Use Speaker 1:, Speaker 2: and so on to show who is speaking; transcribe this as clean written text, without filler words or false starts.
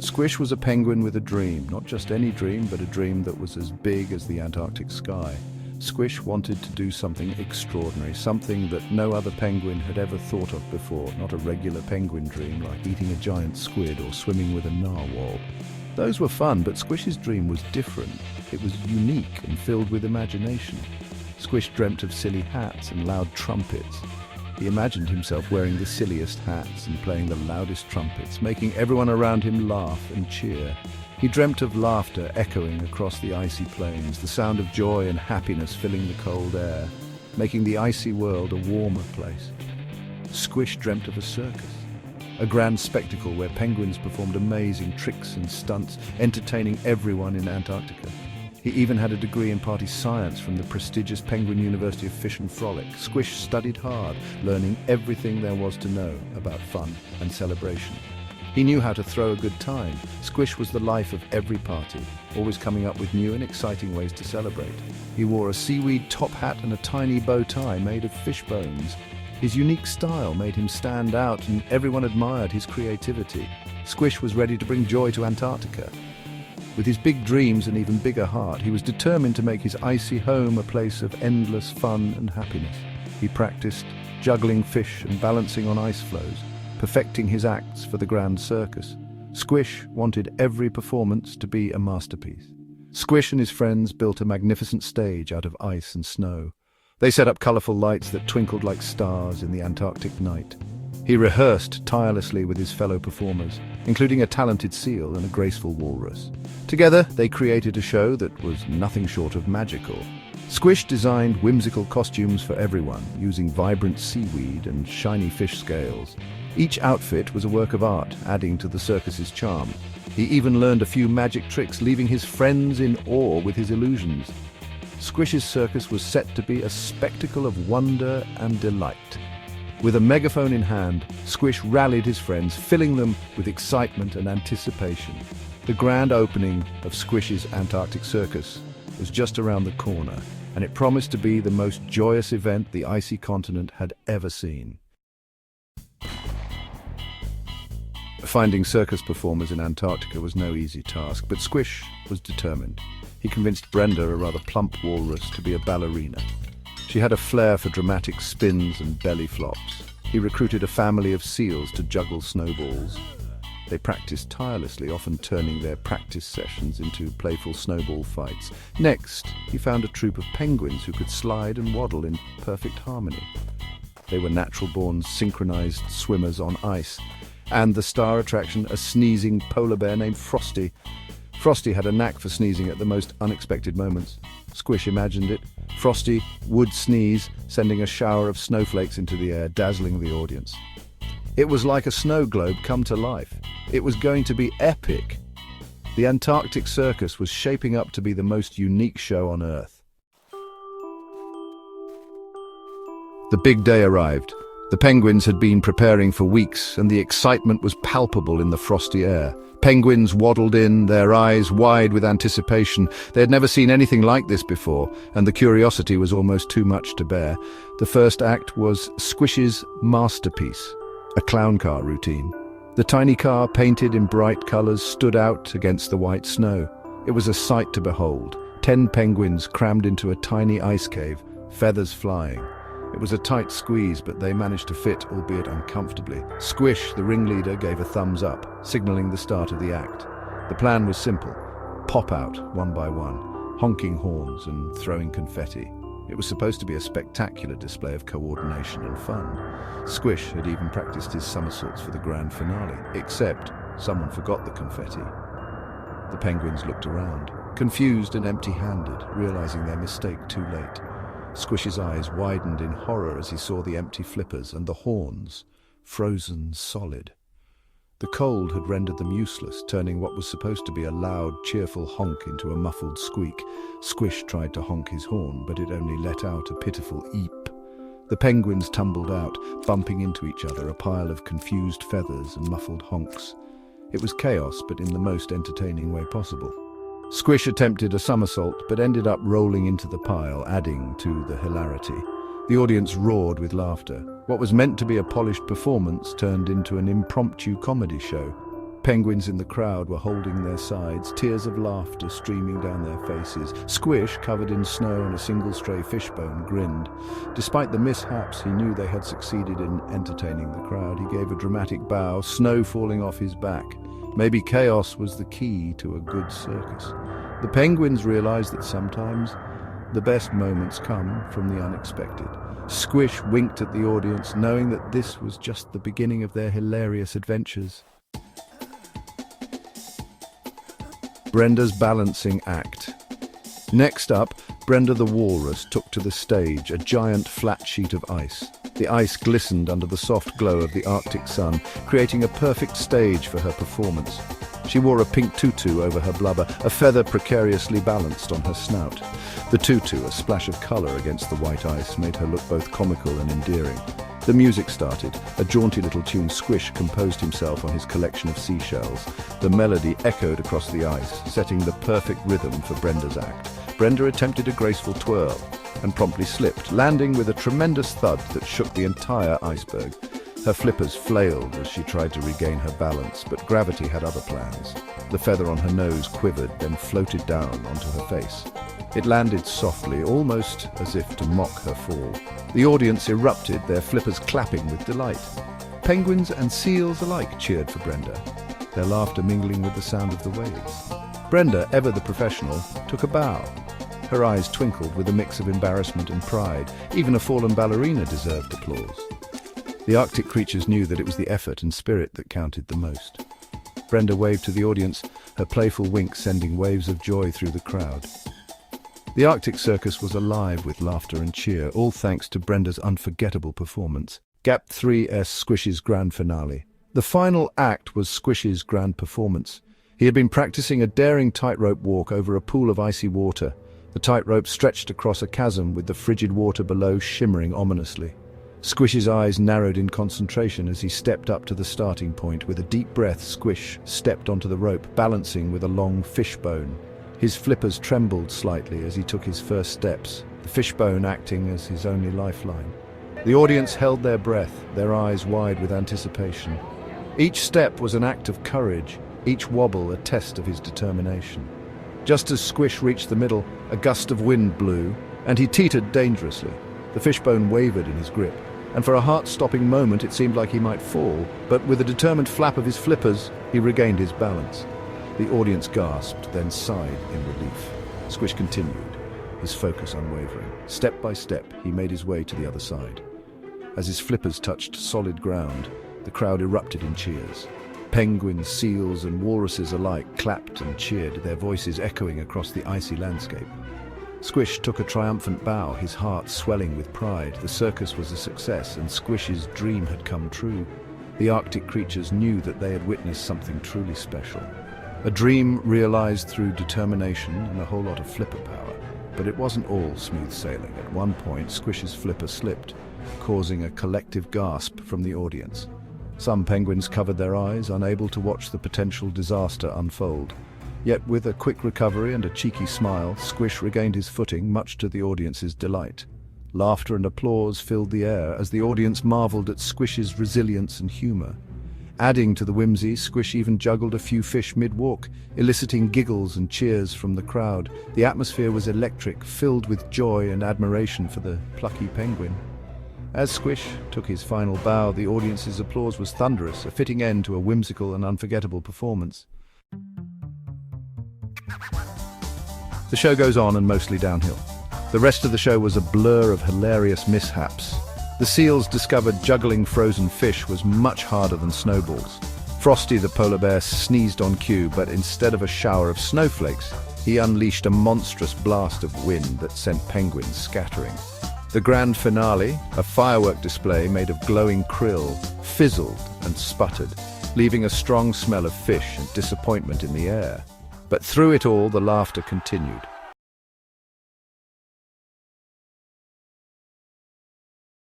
Speaker 1: Squish was a penguin with a dream, not just any dream, but a dream that was as big as the Antarctic sky. Squish wanted to do something extraordinary, something that no other penguin had ever thought of before, not a regular penguin dream like eating a giant squid or swimming with a narwhal. Those were fun, but Squish's dream was different. It was unique and filled with imagination. Squish dreamt of silly hats and loud trumpets. He imagined himself wearing the silliest hats and playing the loudest trumpets, making everyone around him laugh and cheer. He dreamt of laughter echoing across the icy plains, the sound of joy and happiness filling the cold air, making the icy world a warmer place. Squish dreamt of a circus, a grand spectacle where penguins performed amazing tricks and stunts, entertaining everyone in Antarctica. He even had a degree in party science from the prestigious Penguin University of Fish and Frolic. Squish studied hard, learning everything there was to know about fun and celebration. He knew how to throw a good time. Squish was the life of every party, always coming up with new and exciting ways to celebrate. He wore a seaweed top hat and a tiny bow tie made of fish bones. His unique style made him stand out, and everyone admired his creativity. Squish was ready to bring joy to Antarctica. With his big dreams and even bigger heart, he was determined to make his icy home a place of endless fun and happiness. He practiced juggling fish and balancing on ice floes, perfecting his acts for the grand circus. Squish wanted every performance to be a masterpiece. Squish and his friends built a magnificent stage out of ice and snow. They set up colorful lights that twinkled like stars in the Antarctic night. He rehearsed tirelessly with his fellow performers, including a talented seal and a graceful walrus. Together, they created a show that was nothing short of magical. Squish designed whimsical costumes for everyone, using vibrant seaweed and shiny fish scales. Each outfit was a work of art, adding to the circus's charm. He even learned a few magic tricks, leaving his friends in awe with his illusions. Squish's circus was set to be a spectacle of wonder and delight. With a megaphone in hand, Squish rallied his friends, filling them with excitement and anticipation. The grand opening of Squish's Antarctic Circus was just around the corner, and it promised to be the most joyous event the icy continent had ever seen. Finding circus performers in Antarctica was no easy task, but Squish was determined. He convinced Brenda, a rather plump walrus, to be a ballerina. She had a flair for dramatic spins and belly flops. He recruited a family of seals to juggle snowballs. They practiced tirelessly, often turning their practice sessions into playful snowball fights. Next, he found a troop of penguins who could slide and waddle in perfect harmony. They were natural-born, synchronized swimmers on ice. And the star attraction, a sneezing polar bear named Frosty. Frosty had a knack for sneezing at the most unexpected moments. Squish imagined it. Frosty would sneeze, sending a shower of snowflakes into the air, dazzling the audience. It was like a snow globe come to life. It was going to be epic. The Antarctic Circus was shaping up to be the most unique show on Earth. The big day arrived. The penguins had been preparing for weeks, and the excitement was palpable in the frosty air. Penguins waddled in, their eyes wide with anticipation. They had never seen anything like this before, and the curiosity was almost too much to bear. The first act was Squish's masterpiece, a clown car routine. The tiny car, painted in bright colors, stood out against the white snow. It was a sight to behold. 10 penguins crammed into a tiny ice cave, feathers flying. It was a tight squeeze, but they managed to fit, albeit uncomfortably. Squish, the ringleader, gave a thumbs up, signaling the start of the act. The plan was simple. Pop out, one by one, honking horns and throwing confetti. It was supposed to be a spectacular display of coordination and fun. Squish had even practiced his somersaults for the grand finale, except someone forgot the confetti. The penguins looked around, confused and empty-handed, realizing their mistake too late. Squish's eyes widened in horror as he saw the empty flippers and the horns, frozen solid. The cold had rendered them useless, turning what was supposed to be a loud, cheerful honk into a muffled squeak. Squish tried to honk his horn, but it only let out a pitiful eep. The penguins tumbled out, bumping into each other, a pile of confused feathers and muffled honks. It was chaos, but in the most entertaining way possible. Squish attempted a somersault, but ended up rolling into the pile, adding to the hilarity. The audience roared with laughter. What was meant to be a polished performance turned into an impromptu comedy show. Penguins in the crowd were holding their sides, tears of laughter streaming down their faces. Squish, covered in snow and a single stray fishbone, grinned. Despite the mishaps, he knew they had succeeded in entertaining the crowd. He gave a dramatic bow, snow falling off his back. Maybe chaos was the key to a good circus. The penguins realized that sometimes the best moments come from the unexpected. Squish winked at the audience, knowing that this was just the beginning of their hilarious adventures. Brenda's balancing act. Next up, Brenda the walrus took to the stage, a giant flat sheet of ice. The ice glistened under the soft glow of the Arctic sun, creating a perfect stage for her performance. She wore a pink tutu over her blubber, a feather precariously balanced on her snout. The tutu, a splash of colour against the white ice, made her look both comical and endearing. The music started. A jaunty little tune, Squish composed himself on his collection of seashells. The melody echoed across the ice, setting the perfect rhythm for Brenda's act. Brenda attempted a graceful twirl and promptly slipped, landing with a tremendous thud that shook the entire iceberg. Her flippers flailed as she tried to regain her balance, but gravity had other plans. The feather on her nose quivered, then floated down onto her face. It landed softly, almost as if to mock her fall. The audience erupted, their flippers clapping with delight. Penguins and seals alike cheered for Brenda, their laughter mingling with the sound of the waves. Brenda, ever the professional, took a bow. Her eyes twinkled with a mix of embarrassment and pride. Even a fallen ballerina deserved applause. The Arctic creatures knew that it was the effort and spirit that counted the most. Brenda waved to the audience, her playful wink sending waves of joy through the crowd. The Arctic circus was alive with laughter and cheer, all thanks to Brenda's unforgettable performance. Gap 3's Squish's grand finale. The final act was Squish's grand performance. He had been practicing a daring tightrope walk over a pool of icy water. The tightrope stretched across a chasm with the frigid water below shimmering ominously. Squish's eyes narrowed in concentration as he stepped up to the starting point. With a deep breath, Squish stepped onto the rope, balancing with a long fishbone. His flippers trembled slightly as he took his first steps, the fishbone acting as his only lifeline. The audience held their breath, their eyes wide with anticipation. Each step was an act of courage, each wobble a test of his determination. Just as Squish reached the middle, a gust of wind blew, and he teetered dangerously. The fishbone wavered in his grip, and for a heart-stopping moment it seemed like he might fall, but with a determined flap of his flippers, he regained his balance. The audience gasped, then sighed in relief. Squish continued, his focus unwavering. Step by step, he made his way to the other side. As his flippers touched solid ground, the crowd erupted in cheers. Penguins, seals, and walruses alike clapped and cheered, their voices echoing across the icy landscape. Squish took a triumphant bow, his heart swelling with pride. The circus was a success, and Squish's dream had come true. The Arctic creatures knew that they had witnessed something truly special. A dream realized through determination and a whole lot of flipper power. But it wasn't all smooth sailing. At one point, Squish's flipper slipped, causing a collective gasp from the audience. Some penguins covered their eyes, unable to watch the potential disaster unfold. Yet with a quick recovery and a cheeky smile, Squish regained his footing, much to the audience's delight. Laughter and applause filled the air as the audience marveled at Squish's resilience and humor. Adding to the whimsy, Squish even juggled a few fish mid-walk, eliciting giggles and cheers from the crowd. The atmosphere was electric, filled with joy and admiration for the plucky penguin. As Squish took his final bow, the audience's applause was thunderous, a fitting end to a whimsical and unforgettable performance. The show goes on and mostly downhill. The rest of the show was a blur of hilarious mishaps. The seals discovered juggling frozen fish was much harder than snowballs. Frosty the polar bear sneezed on cue, but instead of a shower of snowflakes, he unleashed a monstrous blast of wind that sent penguins scattering. The grand finale, a firework display made of glowing krill, fizzled and sputtered, leaving a strong smell of fish and disappointment in the air. But through it all, the laughter continued.